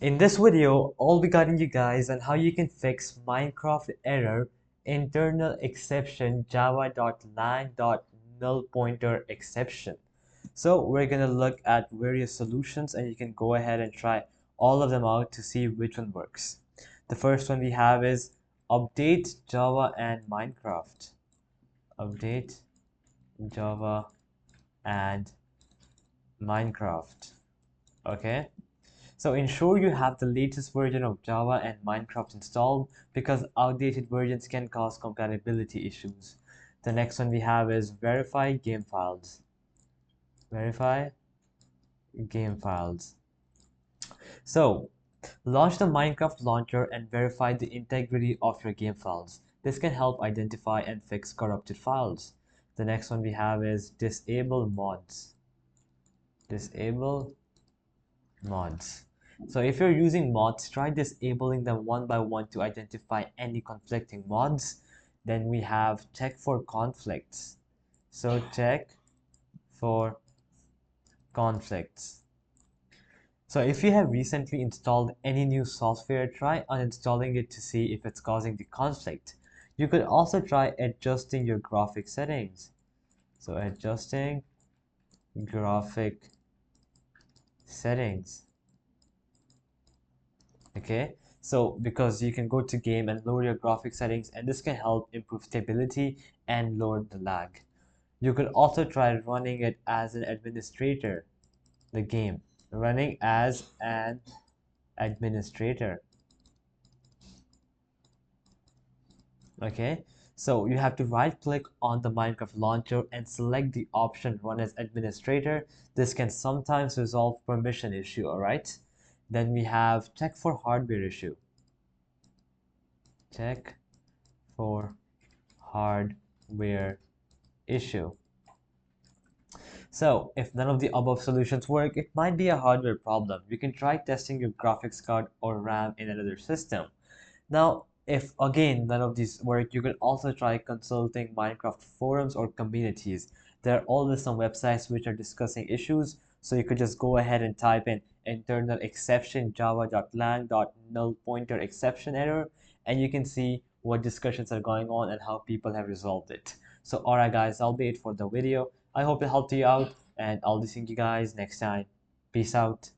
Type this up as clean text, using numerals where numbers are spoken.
In this video, I'll be guiding you guys on how you can fix Minecraft error internal exception java.lang.nullpointerexception. So we're going to look at various solutions and you can go ahead and try all of them out to see which one works. The first one we have is update Java and Minecraft. Update Java and Minecraft. Okay. So ensure you have the latest version of Java and Minecraft installed because outdated versions can cause compatibility issues. The next one we have is verify game files. Verify game files. So launch the Minecraft launcher and verify the integrity of your game files. This can help identify and fix corrupted files. The next one we have is disable mods. Disable mods. So if you're using mods, try disabling them one by one to identify any conflicting mods. Then we have check for conflicts. So check for conflicts. So if you have recently installed any new software, try uninstalling it to see if it's causing the conflict. You could also try adjusting your graphic settings. So adjusting graphic settings. Okay, so because you can go to game and lower your graphic settings, and this can help improve stability and lower the lag. You could also try running it as an administrator, the game running as an administrator. Okay, so you have to right click on the Minecraft launcher and select the option run as administrator. This can sometimes resolve permission issue. All right, then we have check for hardware issue. Check for hardware issue. So if none of the above solutions work, it might be a hardware problem. You can try testing your graphics card or RAM in another system. Now, if again none of these work, you can also try consulting Minecraft forums or communities. There are always some websites which are discussing issues, so you could just go ahead and type in internal exception java.lang.nullpointerexception error, and you can see what discussions are going on and how people have resolved it. So alright guys, that'll be it for the video. I hope it helped you out, and I'll be seeing you guys next time. Peace out.